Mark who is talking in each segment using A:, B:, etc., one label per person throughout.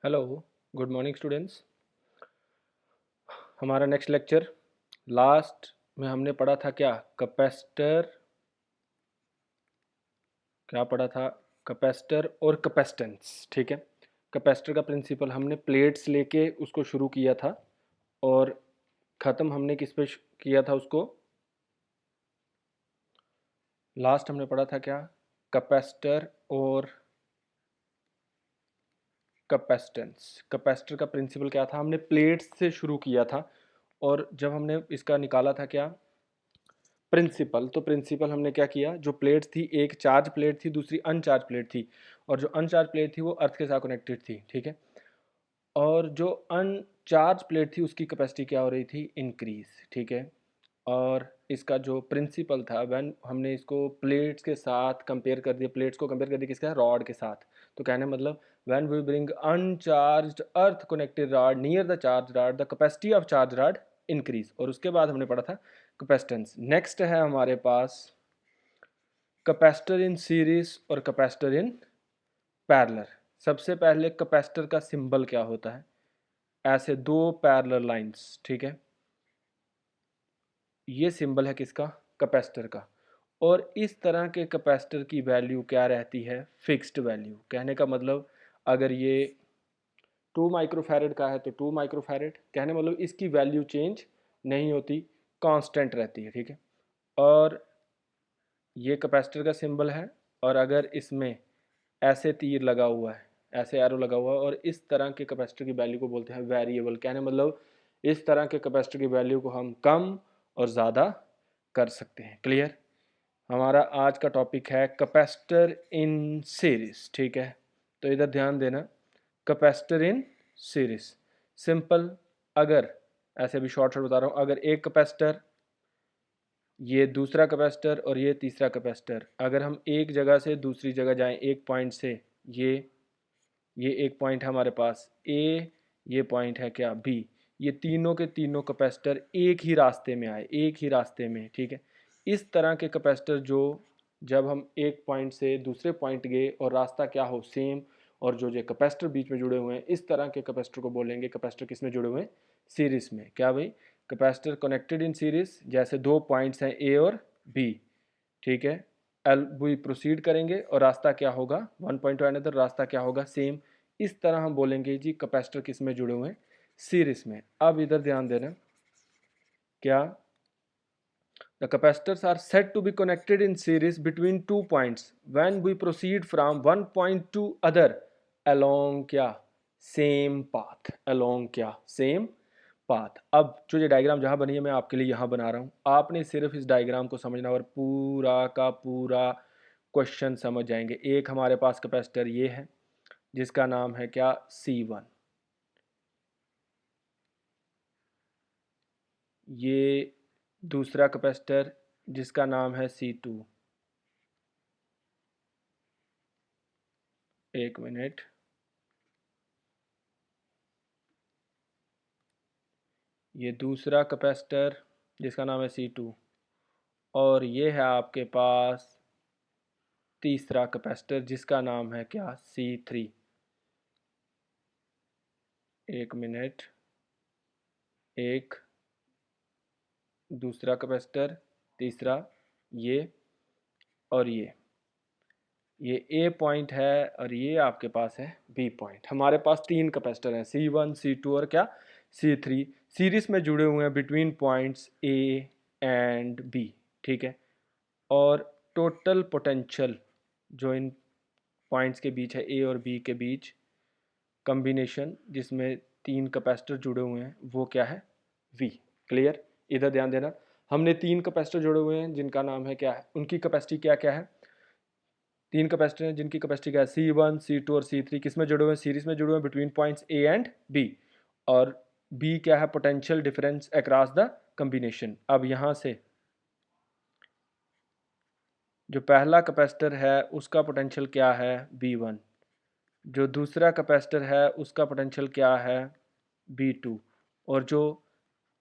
A: Hello, good morning students. हमारा next lecture, last में हमने पढ़ा था क्या? कैपेसिटर। क्या पढ़ा था? कैपेसिटर और कैपेसिटेंस। ठीक है। कैपेसिटर का प्रिंसिपल हमने प्लेट्स लेके उसको शुरू किया था और ख़त्म हमने किस पे किया था उसको? लास्ट हमने पढ़ा था क्या? कैपेसिटर और कैपेसिटेंस। कैपेसिटर का प्रिंसिपल क्या था? हमने प्लेट्स से शुरू किया था और जब हमने इसका निकाला था क्या प्रिंसिपल, तो प्रिंसिपल हमने क्या किया, जो प्लेट्स थी, एक चार्ज प्लेट थी, दूसरी अनचार्ज प्लेट थी, और जो अनचार्ज प्लेट थी वो अर्थ के साथ कनेक्टेड थी। ठीक है। और जो अनचार्ज प्लेट थी उसकी कैपेसिटी क्या हो रही थी? इंक्रीज। ठीक है। और इसका जो प्रिंसिपल था, व्हेन हमने इसको प्लेट्स के साथ कंपेयर कर दिया, प्लेट्स को कंपेयर कर दिया किसके साथ? रॉड के साथ। तो कहने मतलब when we bring uncharged earth connected rod near the charge rod, the capacity of charge rod increase. और उसके बाद हमने पढ़ा था कैपेसिटेंस। नेक्स्ट है हमारे पास कैपेसिटर इन सीरीज और कैपेसिटर इन पैरेलल। सबसे पहले कैपेसिटर का सिंबल क्या होता है? ऐसे दो पैरेलल लाइंस। ठीक है। ये सिंबल है किसका? कैपेसिटर का। और इस तरह के कैपेसिटर की वैल्यू क्या रहती है? Fixed value. कहने का मतलब अगर ये 2 माइक्रोफैरड का है तो 2 माइक्रोफैरड, कहने मतलब इसकी वैल्यू चेंज नहीं होती, कांस्टेंट रहती है। ठीक है। और ये कैपेसिटर का सिंबल है, और अगर इसमें ऐसे तीर लगा हुआ है, ऐसे एरो लगा हुआ है, और इस तरह के कैपेसिटर की वैल्यू को बोलते हैं वेरिएबल। कहने मतलब इस तरह के कैपेसिटर की वैल्यू को हम कम और ज़्यादा कर सकते हैं। क्लियर? हमारा आज का टॉपिक है कैपेसिटर इन सीरीज। ठीक है। तो इधर ध्यान देना, कैपेसिटर इन सीरीज सिंपल। अगर ऐसे भी शॉर्ट शॉर्ट बता रहा हूँ, अगर एक कैपेसिटर, ये दूसरा कैपेसिटर और ये तीसरा कैपेसिटर, अगर हम एक जगह से दूसरी जगह जाएं, एक पॉइंट से, ये ये एक पॉइंट है हमारे पास ए, ये पॉइंट है क्या? बी। ये तीनों के तीनों कैपेसिटर एक ही रास्ते में आए, एक ही रास्ते में। ठीक है। इस तरह के कैपेसिटर जो, जब हम एक पॉइंट से दूसरे पॉइंट गए और रास्ता क्या हो? सेम, और जो जो कैपेसिटर बीच में जुड़े हुए हैं, इस तरह के कैपेसिटर को बोलेंगे कैपेसिटर किस में जुड़े हुए हैं? सीरीज में। क्या भाई? कैपेसिटर कनेक्टेड इन सीरीज, जैसे दो पॉइंट्स हैं ए और बी। ठीक है। एल वी प्रोसीड करेंगे और रास्ता क्या होगा? वन पॉइंट टू अनदर, रास्ता क्या होगा? सेम। इस तरह हम बोलेंगे जी कैपेसिटर किस में जुड़े हुए हैं? सीरीज में। अब इधर ध्यान देना, क्या the capacitors are said to be connected in series between 2 points when we proceed from one point to other along क्या? Same path. along क्या? Same path. अब जो ये डायग्राम जहाँ बनी है मैं आपके लिए यहाँ बना रहा हूँ, आपने सिर्फ इस डायग्राम को समझना और पूरा का पूरा क्वेश्चन समझ जाएंगे। एक हमारे पास कैपेसिटर ये है जिसका नाम है क्या? C1। ये दूसरा कैपेसिटर जिसका नाम है C2। एक मिनट। ये दूसरा कैपेसिटर जिसका नाम है C2, और ये है आपके पास तीसरा कैपेसिटर जिसका नाम है क्या? C3। एक मिनट। एक दूसरा कैपेसिटर, तीसरा ये, और ये ए पॉइंट है, और ये आपके पास है बी पॉइंट। हमारे पास तीन कैपेसिटर हैं, C1, C2 और क्या? C3। सीरीज में जुड़े हुए हैं between points A and B. ठीक है। और टोटल पोटेंशियल जो इन पॉइंट्स के बीच है, ए और बी के बीच कॉम्बिनेशन जिसमें तीन कैपेसिटर जुड़े हुए हैं, वो क्या है? वी। क्लियर? इधर ध्यान देना, हमने तीन कैपेसिटर जुड़े हुए हैं जिनका नाम है क्या है? उनकी कैपेसिटी क्या क्या है? तीन कैपेसिटर हैं जिनकी कैपेसिटी क्या है? C1, C2 और C3 किस में जुड़े हुए हैं? सीरीज में जुड़े हुए हैं between points A and B. और बी क्या है? Potential difference across the combination. अब यहाँ से जो पहला कैपेसिटर है उसका पोटेंशियल क्या है? V1। जो दूसरा कैपेसिटर है उसका पोटेंशियल क्या है? V2। और जो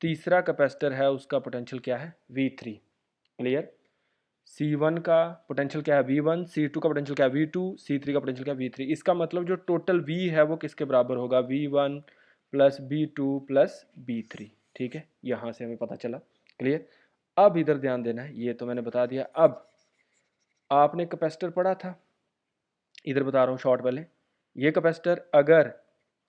A: तीसरा कैपेसिटर है उसका पोटेंशियल क्या है? V3। क्लियर? C1 का पोटेंशियल क्या है V1, C2 का पोटेंशियल क्या है V2, C3 का पोटेंशियल क्या है V3। इसका मतलब जो टोटल V है वो किसके बराबर होगा, V1 plus V2 plus V3। ठीक है, यहाँ से हमें पता चला। क्लियर। अब इधर ध्यान देना है, ये तो मैंने बता दिया। अब आपने कैपेसिटर पढ़ा था, इधर बता रहा हूँ शॉर्ट पहले। ये कैपेसिटर अगर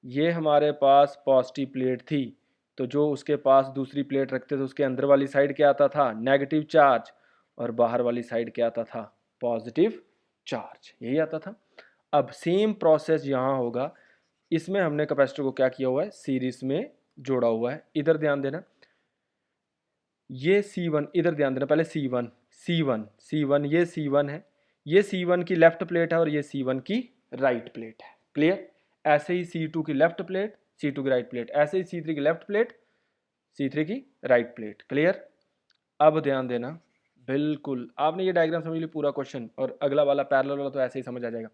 A: ये हमारे पास पॉजिटिव प्लेट थी तो जो उसके पास दूसरी प्लेट रखते थे उसके अंदर वाली साइड क्या आता था, नेगेटिव चार्ज, और बाहर वाली साइड क्या आता था, पॉजिटिव चार्ज। यही आता था। अब सेम प्रोसेस यहाँ होगा। इसमें हमने कैपेसिटर को क्या किया हुआ है, सीरीज में जोड़ा हुआ है। इधर ध्यान देना, ये C1, इधर ध्यान देना पहले, C1 ये C1 है, ये C1 की लेफ्ट प्लेट है और ये C1 की राइट प्लेट है। क्लियर। ऐसे ही C2 की लेफ्ट प्लेट, C2 की राइट प्लेट, ऐसे ही C3 की लेफ्ट प्लेट, C3 की राइट प्लेट। क्लियर। अब ध्यान देना, बिल्कुल आपने ये डायग्राम समझ ली, पूरा क्वेश्चन, और अगला वाला पैरेलल वाला तो ऐसे ही समझ आ जाएगा।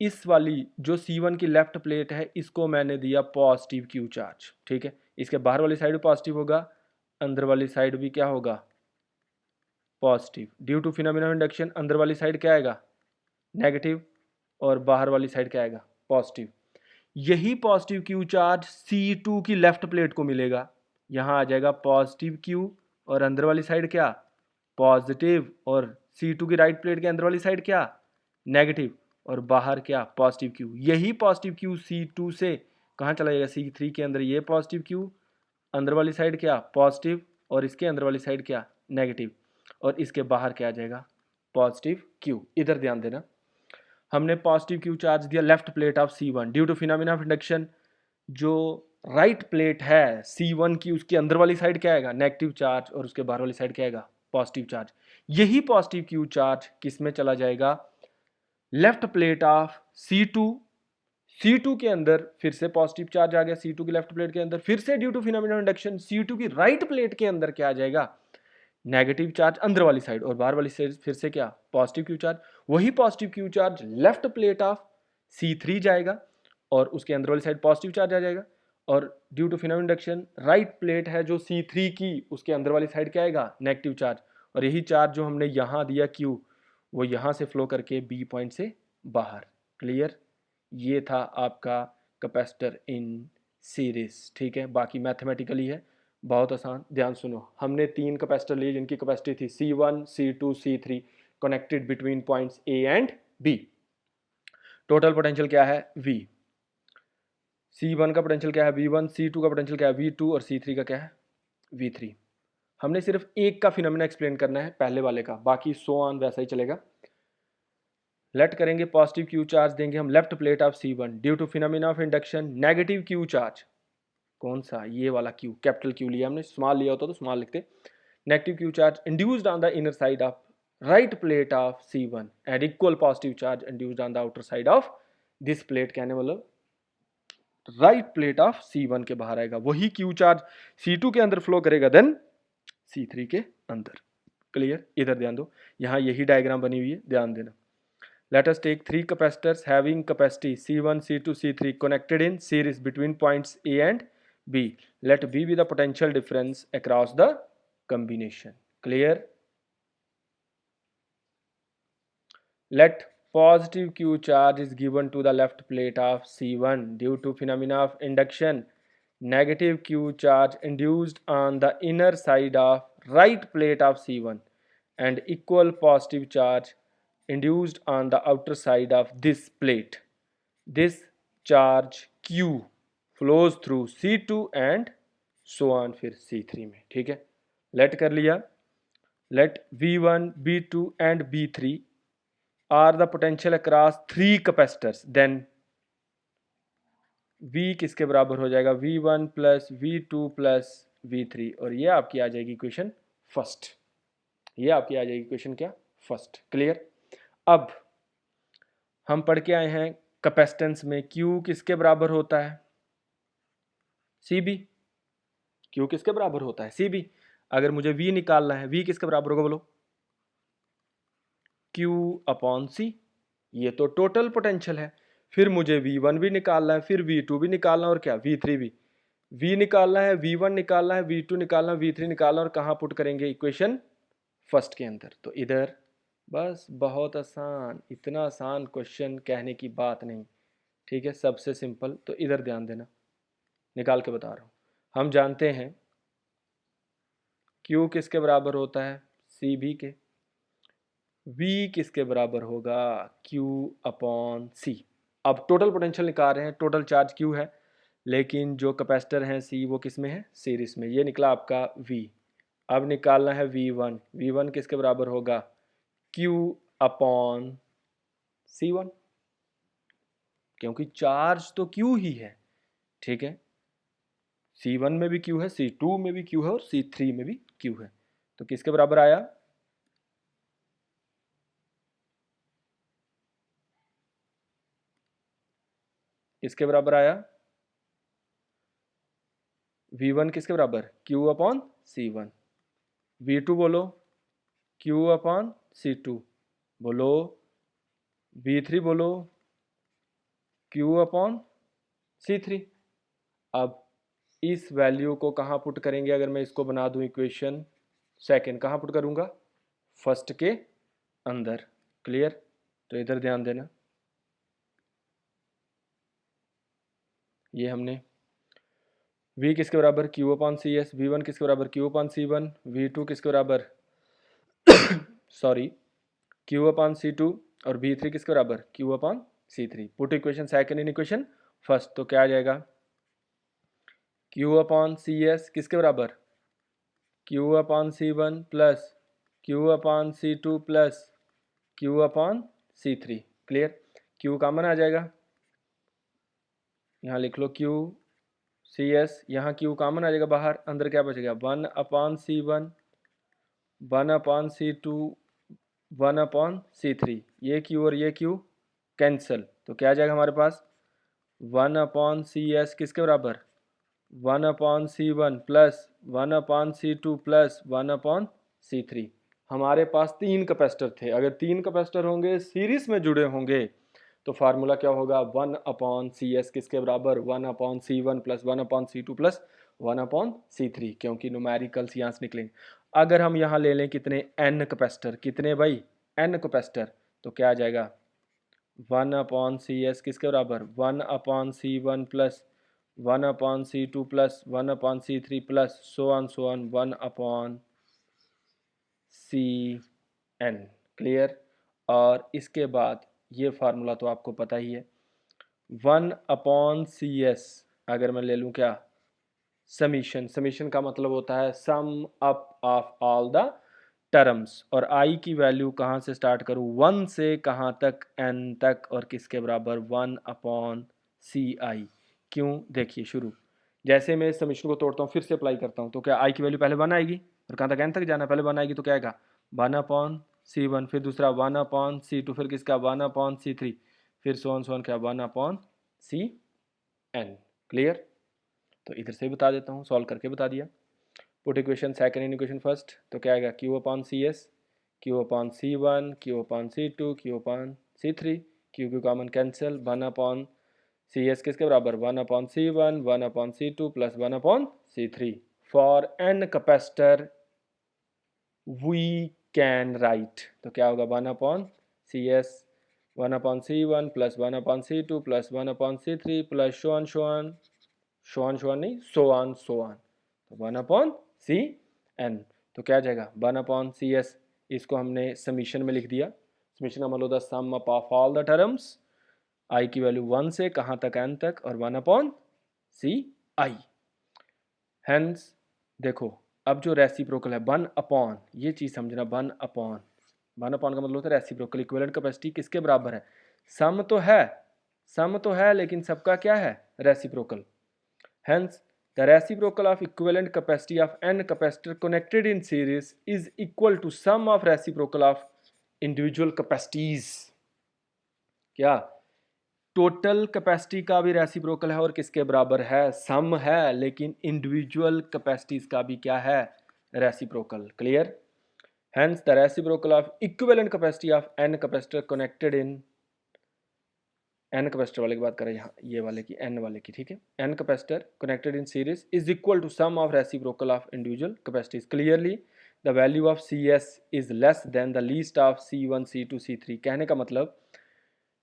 A: इस वाली जो C1 की लेफ्ट प्लेट है इसको मैंने दिया पॉजिटिव क्यू चार्ज। ठीक है, इसके बाहर वाली साइड भी पॉजिटिव होगा, अंदर वाली साइड भी क्या होगा, positive. Due to phenomena of induction अंदर वाली साइड क्या आएगा, नेगेटिव, और बाहर वाली साइड क्या आएगा, पॉजिटिव। यही पॉजिटिव क्यू चार्ज C2 की लेफ्ट प्लेट को मिलेगा। यहाँ आ जाएगा पॉजिटिव क्यू और अंदर वाली साइड क्या, पॉजिटिव, और C2 की राइट प्लेट के अंदर वाली साइड क्या, नेगेटिव, और बाहर क्या, पॉजिटिव क्यू। यही पॉजिटिव क्यू C2 से कहाँ चला जाएगा, C3 के अंदर ये पॉजिटिव क्यू, अंदर वाली साइड क्या, पॉजिटिव, और इसके अंदर वाली साइड क्या, नेगेटिव, और इसके बाहर क्या आ जाएगा, पॉजिटिव क्यू। इधर ध्यान देना, हमने पॉजिटिव क्यू चार्ज दिया left plate of C1 due to phenomena of induction. जो राइट प्लेट है C1 की, उसके अंदर वाली साइड क्या आएगा, नेगेटिव चार्ज, और उसके बाहर वाली साइड क्या आएगा, पॉजिटिव चार्ज। यही पॉजिटिव क्यू चार्ज किस में चला जाएगा, लेफ्ट प्लेट ऑफ C2 के अंदर फिर से पॉजिटिव चार्ज आ गया, C2 की लेफ्ट प्लेट के अंदर फिर से due to phenomena of induction C2 की राइट प्लेट के अंदर क्या आ जाएगा, नेगेटिव चार्ज अंदर वाली साइड, और बाहर वाली साइड फिर से क्या, पॉजिटिव क्यू चार्ज। वही positive Q charge left plate of C3 जाएगा और उसके अंदर वाली साइड पॉजिटिव चार्ज आ जाएगा, और due to phenomena induction right plate है जो C3 की, उसके अंदर वाली साइड क्या आएगा, नेगेटिव चार्ज, और यही चार्ज जो हमने यहाँ दिया Q वो यहाँ से फ्लो करके B पॉइंट से बाहर। क्लियर। ये था आपका कैपेसिटर इन सीरीज। ठीक है, बाकी मैथमेटिकली है, बहुत आसान। ध्यान सुनो, हमने 3 कैपेसिटर लिए जिनकी कैपेसिटी थी C1, C2, C3 connected between points A and B। Total potential क्या है V। C1 का पोटेंशियल क्या है V1, C2 का पोटेंशियल क्या है V2, और C3 का क्या है V3। हमने सिर्फ एक का फिनोमेना एक्सप्लेन करना है, पहले वाले का, बाकी सो ऑन वैसा ही चलेगा। लेट करेंगे पॉजिटिव क्यू चार्ज देंगे हम left plate of C1 due to phenomena of induction. Negative Q charge कौन सा, ये वाला Q, कैपिटल Q लिया हमने, स्मॉल लिया होता तो स्मॉल लिखते। Negative Q charge induced on the inner side of right plate of C1 and equal positive charge induced on the outer side of this plate. कहने मतलब राइट प्लेट ऑफ C1 के बाहर आएगा, वही क्यू चार्ज C2 के अंदर flow करेगा then C3 के अंदर। क्लियर। इधर ध्यान दो, यहाँ यही डायग्राम बनी हुई है, ध्यान देना। Let us take 3 capacitors having capacity C1, C2, C3 connected in series between points A and B. Let B be the potential difference across the combination. Clear? Let positive Q charge is given to the left plate of C1 due to phenomena of induction. Negative Q charge induced on the inner side of right plate of C1 and equal positive charge induced on the outer side of this plate. This charge Q flows through C2 and so on फिर C3 में। ठीक है, late कर लिया। Let V1, B2 and B3 are the potential across 3 capacitors, then V किसके बराबर हो जाएगा, V1 plus V2 plus V3, और ये आपकी आ जाएगी इक्वेशन फर्स्ट। ये आपकी आ जाएगी इक्वेशन क्या, फर्स्ट। क्लियर। अब हम पढ़ के आए हैं कैपेसिटेंस में Q किसके बराबर होता है, CB। Q किसके बराबर होता है, CB। अगर मुझे V निकालना है, V किसके बराबर होगा बोलो, Q अपॉन C। ये तो टोटल पोटेंशियल है। फिर मुझे V1 भी निकालना है, फिर V2 भी निकालना है, और क्या V3 भी। V निकालना है, V1 निकालना है, V2 निकालना है, V3 निकालना है, और कहाँ पुट करेंगे, इक्वेशन फर्स्ट के अंदर। तो इधर बस बहुत आसान, इतना आसान क्वेश्चन कहने की बात नहीं, ठीक है, सबसे सिंपल। तो इधर ध्यान देना, निकाल के बता रहा हूँ। हम जानते हैं Q किसके बराबर होता है, सी भी के। V किसके बराबर होगा, Q अपॉन C। अब टोटल पोटेंशियल निकाल रहे हैं, टोटल चार्ज Q है, लेकिन जो कैपेसिटर हैं C वो किस में है, सीरीज में। ये निकला आपका V। अब निकालना है V1। V1 किसके बराबर होगा, Q अपॉन C1, क्योंकि चार्ज तो Q ही है, ठीक है। C1 में भी Q है, C2 में भी Q है और C3 में भी Q है। तो किसके बराबर आया, किसके बराबर आया, V1 किसके बराबर, Q अपॉन C1। V2 बोलो, Q अपॉन C2 बोलो। V3 बोलो, Q अपॉन C3। अब इस वैल्यू को कहाँ पुट करेंगे, अगर मैं इसको बना दूं इक्वेशन सेकेंड, कहाँ पुट करूंगा, फर्स्ट के अंदर। क्लियर। तो इधर ध्यान देना, ये हमने V किसके बराबर, Q upon C S. V1 किसके बराबर, Q अपॉन C1। V2 किसके बराबर सॉरी, Q अपॉन C2। और V3 किसके बराबर, Q upon C3। Put equation second in equation first. तो क्या आ जाएगा, Q अपॉन सी एस किसके बराबर, Q upon C1 plus Q upon C2 plus Q upon C3। Clear. Q common आ जाएगा, यहाँ लिख लो Q सी एस, यहाँ Q कॉमन आ जाएगा बाहर, अंदर क्या बचेगा, 1/C1, 1/C2, 1/C3। ये Q और ये Q कैंसिल, तो क्या आ जाएगा हमारे पास, 1/CS किसके बराबर, 1/C1 plus 1/C2 plus 1/C3। हमारे पास 3 कैपेसिटर थे, अगर 3 कैपेसिटर होंगे सीरीज में जुड़े होंगे तो फार्मूला क्या होगा, 1/CS किसके बराबर, 1/C1 plus 1/C2 plus 1/C3, क्योंकि न्यूमेरिकल्स यहाँ से निकलेंगे। अगर हम यहाँ ले लें कितने, n कैपेसिटर, कितने भाई, n कैपेसिटर, तो क्या आ जाएगा, 1/CS किसके बराबर, 1/C1 plus 1/C2 plus 1/C3 plus so on 1/CN। Clear. और इसके बाद ये फार्मूला तो आपको पता ही है, 1/CS अगर मैं ले लूँ क्या, समीशन। समीशन का मतलब होता है sum up of all the terms, और आई की वैल्यू कहाँ से स्टार्ट करूँ, 1 से कहाँ तक, n तक, और किसके बराबर, 1/CI। क्यों, देखिए शुरू, जैसे मैं समीशन को तोड़ता हूँ फिर से अप्लाई करता हूँ, तो क्या आई की वैल्यू पहले 1 आएगी, और कहाँ तक, n तक जाना, पहले 1 आएगी, तो क्या आएगा 1/C1, फिर दूसरा 1/C2, फिर किसका 1/C3, फिर सोन क्या 1/CN। क्लियर। तो इधर से बता देता हूँ, सॉल्व करके बता दिया। Put equation second in equation first, तो क्या आएगा, Q upon C S, Q upon C1, Q upon C2, Q upon C3, Q common cancel, 1/CS किसके बराबर, 1/C1, 1/C2 plus 1/C3। For n capacitor we can write, तो क्या होगा 1/CS, 1/C1 plus 1/C2 plus 1/C3 plus so on नहीं, so on, तो 1/CN। तो क्या आ जाएगा 1/CS, इसको हमने समीशन में लिख दिया। समीशन का मतलब होता है sum up of all the terms, I की वैल्यू 1 से कहाँ तक, n तक, और 1/CI। हेंस देखो, अब जो रेसिप्रोकल है 1/, ये चीज़ समझना, 1/, का मतलब होता है रेसिप्रोकल, इक्विवेलेंट कैपेसिटी किसके बराबर है, सम तो है लेकिन सबका क्या है, reciprocal. Hence, the reciprocal of equivalent capacity of n capacitor connected in series is equal to sum of reciprocal of individual capacities। क्या, टोटल कैपेसिटी का भी रेसिप्रोकल है और किसके बराबर है, सम है, लेकिन इंडिविजुअल कैपेसिटीज का भी क्या है, reciprocal. Clear. Hence, the reciprocal of equivalent capacity of n capacitor connected in, n capacitor वाले की बात करें यहाँ, ये वाले की, n वाले की, ठीक है, n capacitor connected in series is equal to sum of reciprocal of individual capacities. Clearly the value of C S is less than the least of C1 C2 C3। कहने का मतलब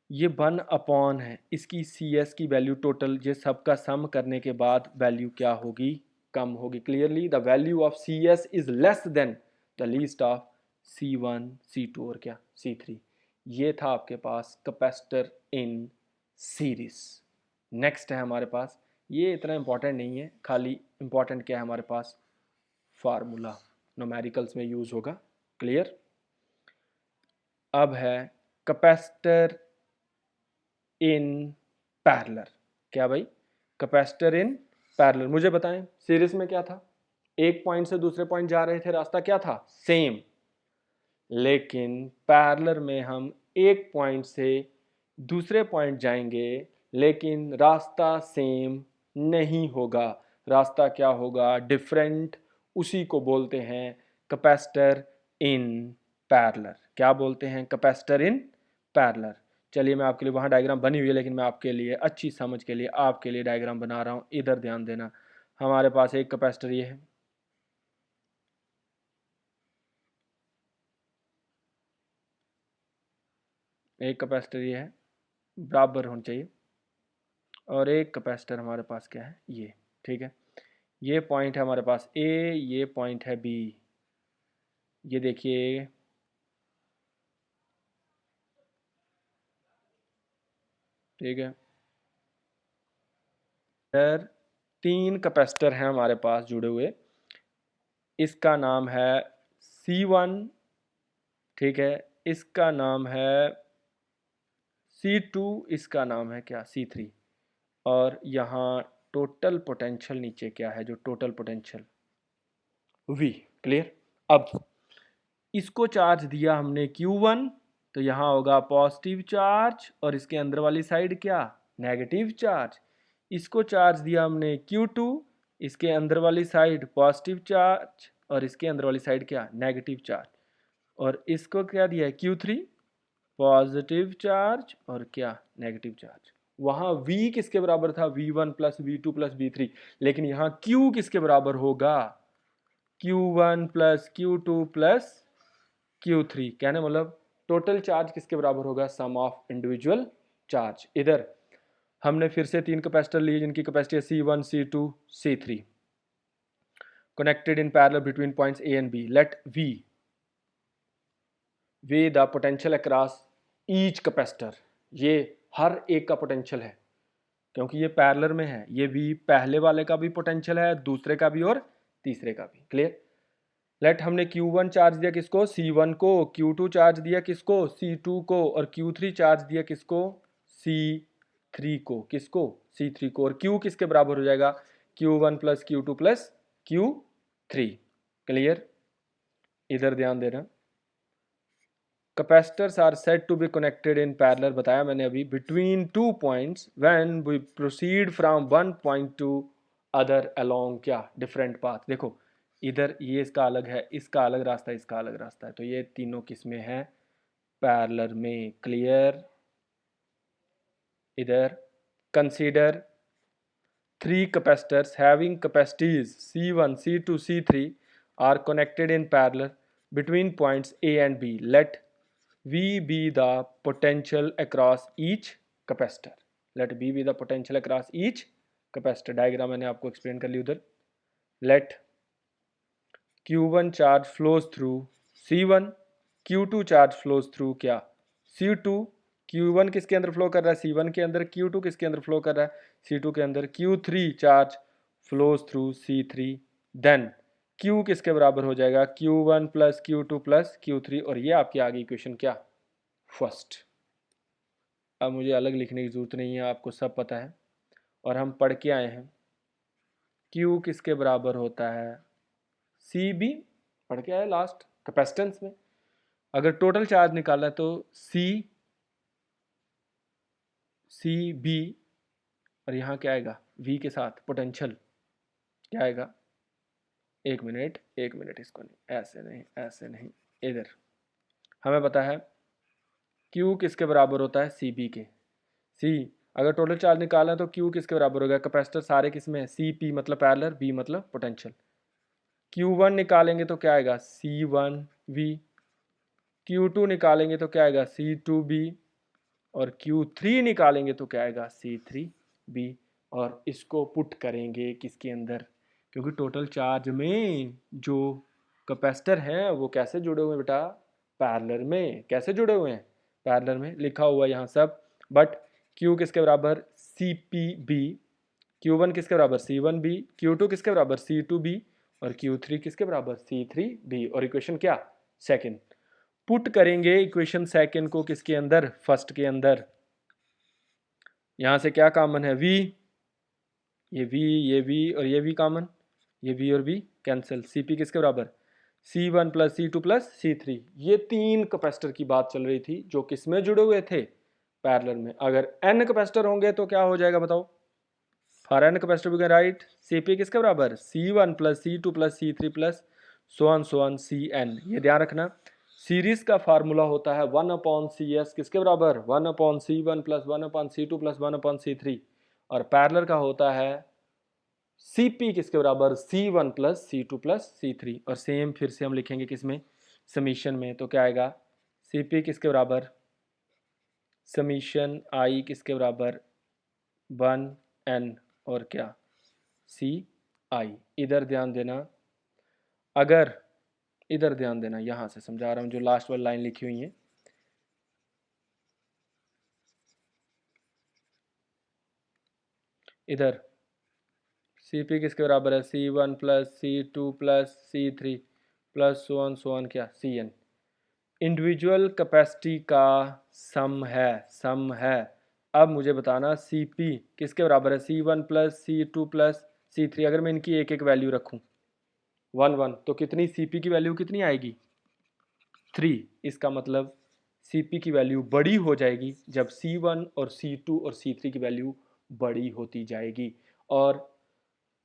A: ये 1 है, इसकी सी एस की value total ये सबका सम करने के बाद वैल्यू क्या होगी, कम होगी। Clearly the value of C S is less than the least of C1 C2 और क्या C3। ये था आपके पास कैपेसिटर इन सीरीज। नेक्स्ट है हमारे पास, ये इतना इंपॉर्टेंट नहीं है, खाली इंपॉर्टेंट क्या है हमारे पास, फार्मूला न्यूमेरिकल्स में यूज होगा। क्लियर। अब है कैपेसिटर इन पैरेलल। क्या भाई, कैपेसिटर इन पैरेलल। मुझे बताएं सीरीज में क्या था, एक पॉइंट से दूसरे पॉइंट जा रहे थे, रास्ता क्या था, सेम। लेकिन पैरेलल में हम एक पॉइंट से दूसरे पॉइंट जाएंगे लेकिन रास्ता सेम नहीं होगा। रास्ता क्या होगा, डिफरेंट। उसी को बोलते हैं कैपेसिटर इन पैरेलल। क्या बोलते हैं, कैपेसिटर इन पैरेलल। चलिए मैं आपके लिए, वहाँ डायग्राम बनी हुई है लेकिन मैं आपके लिए अच्छी समझ के लिए आपके लिए डायग्राम बना रहा हूँ, इधर ध्यान देना। हमारे पास एक कैपेसिटर ये है, एक कैपेसिटर ये है, बराबर होना चाहिए, और एक कैपेसिटर हमारे पास क्या है, ये। ठीक है, ये पॉइंट है हमारे पास ए, ये पॉइंट है बी। ये देखिए, ठीक है, इधर 3 कैपेसिटर हैं हमारे पास जुड़े हुए। इसका नाम है C1, ठीक है, इसका नाम है C2, इसका नाम है क्या, C3। और यहाँ टोटल पोटेंशियल नीचे क्या है, जो टोटल पोटेंशियल V। क्लियर। अब इसको चार्ज दिया हमने Q1, तो यहाँ होगा पॉजिटिव चार्ज, और इसके अंदर वाली साइड क्या, नेगेटिव चार्ज। इसको चार्ज दिया हमने Q2, इसके अंदर वाली साइड पॉजिटिव चार्ज, और इसके अंदर वाली साइड क्या, नेगेटिव चार्ज। और इसको क्या दिया है, Q3, पॉजिटिव चार्ज और क्या, नेगेटिव चार्ज। वहाँ V किसके बराबर था, V1 plus V2 plus V3। लेकिन यहाँ Q किसके बराबर होगा, Q1 plus Q2 plus Q3। कहने मतलब टोटल चार्ज किसके बराबर होगा, सम ऑफ इंडिविजुअल चार्ज। इधर हमने फिर से 3 कैपेसिटर लिए जिनकी कैपेसिटी है C1 C2 C3 connected in parallel between points A and B. Let V weigh the potential across each capacitor. ये हर एक का पोटेंशियल है, क्योंकि ये पैरेलल में है। ये V पहले वाले का भी पोटेंशियल है, दूसरे का भी और तीसरे का भी। क्लियर। लेट हमने Q1 चार्ज दिया किसको, C1 को, Q2 चार्ज दिया किसको, C2 को, और Q3 चार्ज दिया किसको, C3 को। किसको, C3 को। और Q किसके बराबर हो जाएगा, Q1 plus Q2 plus Q3। Clear. इधर ध्यान देना, capacitors are said to be connected in parallel, बताया मैंने अभी, between 2 points when we proceed from 1 point to other along क्या, डिफरेंट पाथ। देखो इधर ये इसका अलग है, इसका अलग रास्ता है, इसका अलग रास्ता है, तो ये तीनों किस में है, पैरेलल में। क्लियर। इधर consider 3 capacitors having capacities C1 C2 C3 are connected in parallel between points A and B. Let V be the potential across each capacitor. Let B be the potential across each capacitor. Diagram मैंने आपको explain कर ली उधर। Let Q1 charge flows through C1, Q2 charge flows through क्या, C2। Q1 किसके अंदर flow कर रहा है, C1 के अंदर। Q2 किसके अंदर फ्लो कर रहा है, C2 के अंदर। Q3 charge flows through C3। Then Q किसके बराबर हो जाएगा, Q1 plus Q2 plus Q3। और ये आपकी आ गई इक्वेशन क्या, फर्स्ट। अब मुझे अलग लिखने की जरूरत नहीं है, आपको सब पता है और हम पढ़ के आए हैं। Q किसके बराबर होता है, CB, पढ़ के आए लास्ट कैपेसिटेंस में। अगर टोटल चार्ज निकाला तो CB, और यहाँ क्या आएगा, V के साथ पोटेंशियल क्या आएगा, एक मिनट, इसको नहीं, ऐसे नहीं, ऐसे नहीं, इधर हमें पता है Q किसके बराबर होता है, CB के। C अगर टोटल चार्ज निकालना है तो Q किसके बराबर होगा, कैपेसिटर सारे किस में है, CP मतलब पैरेलल, B मतलब पोटेंशियल। Q1 निकालेंगे तो क्या आएगा C1V, Q2 निकालेंगे तो क्या आएगा C2B, और Q3 निकालेंगे तो क्या आएगा C3B, और इसको पुट करेंगे किसके अंदर, क्योंकि टोटल चार्ज में जो कैपेसिटर हैं वो कैसे जुड़े हुए हैं बेटा, पैरेलल में। कैसे जुड़े हुए हैं, पैरेलल में, लिखा हुआ यहाँ सब। बट Q किसके बराबर CPB, Q1 किसके बराबर C1B, Q2 किसके बराबर C2B, और Q3 किसके बराबर C3B। और इक्वेशन क्या, सेकंड। पुट करेंगे इक्वेशन सेकंड को किसके अंदर, फर्स्ट के अंदर। यहां से क्या कॉमन है, V, ये V और ये V कॉमन, ये V और V कैंसिल। CP किसके बराबर C1 plus C2 plus C3। ये तीन कैपेसिटर की बात चल रही थी जो किस में जुड़े हुए थे, पैरेलल में। अगर n कैपेसिटर होंगे तो क्या हो जाएगा बताओ, for n capacitor we can write CP किसके बराबर C1 plus C2 plus C3 plus so on Cn। ये ध्यान रखना, सीरीज का फार्मूला होता है 1/CS किसके बराबर 1/C1 plus 1/C2 plus 1/C3, और पैरेलल का होता है CP किसके बराबर C1 plus C2 plus C3। और सेम फिर से हम लिखेंगे किसमें, समीशन में। तो क्या आएगा CP किसके बराबर समीशन I किसके बराबर 1n और क्या CI। इधर ध्यान देना, अगर इधर ध्यान देना, यहां से समझा रहा हूं जो लास्ट वाली लाइन लिखी हुई है। इधर CP किसके बराबर है C1 plus C2 plus C3 plus सोअन क्या Cn। इंडिविजुअल कैपेसिटी का सम है। अब मुझे बताना CP किसके बराबर है C1 plus C2 plus C3। अगर मैं इनकी एक एक वैल्यू रखूं 1 तो कितनी CP की वैल्यू कितनी आएगी 3। इसका मतलब CP की वैल्यू बड़ी हो जाएगी जब C1 और C2 और C3 की वैल्यू बड़ी होती जाएगी। और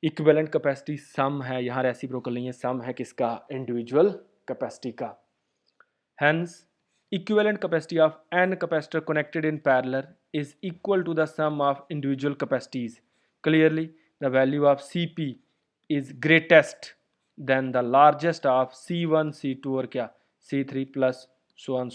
A: इक्विवेलेंट कैपेसिटी सम है, यहाँ रेसिप्रोकल नहीं है, सम है किसका, इंडिविजुअल कैपेसिटी का। Hence, equivalent capacity of n capacitor connected in parallel is equal to the sum of individual capacities. Clearly, the value of CP is greatest than the largest of C1, C2 और क्या C3 plus so on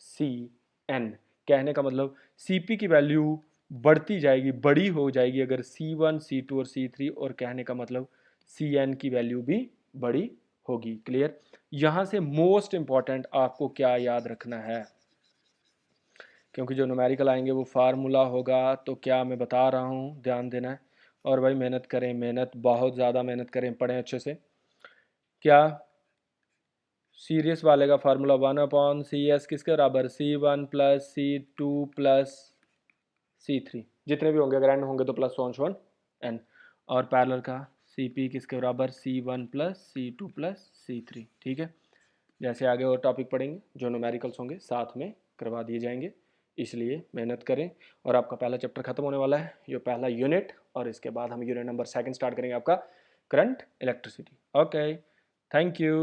A: Cn। कहने का मतलब CP की value बढ़ती जाएगी, बड़ी हो जाएगी अगर C1, C2 और C3, और कहने का मतलब Cn की वैल्यू भी बड़ी होगी। क्लियर। यहां से मोस्ट इंपॉर्टेंट आपको क्या याद रखना है, क्योंकि जो न्यूमेरिकल आएंगे वो फार्मूला होगा, तो क्या मैं बता रहा हूं ध्यान देना है। और भाई मेहनत करें, मेहनत बहुत ज़्यादा मेहनत करें, पढ़ें अच्छे से। क्या सीरीज वाले का फार्मूला 1/CS किसके बराबर C1 plus C2 plus C3, जितने भी होंगे, अगर n होंगे तो प्लस सोन n। और पैरेलल का CP किसके बराबर C1 plus C2 plus C3। ठीक है, जैसे आगे और टॉपिक पढ़ेंगे जो न्यूमेरिकल्स होंगे साथ में करवा दिए जाएंगे, इसलिए मेहनत करें। और आपका पहला चैप्टर खत्म होने वाला है, ये पहला यूनिट, और इसके बाद हम यूनिट नंबर 2 स्टार्ट करेंगे आपका current electricity. Okay, thank you.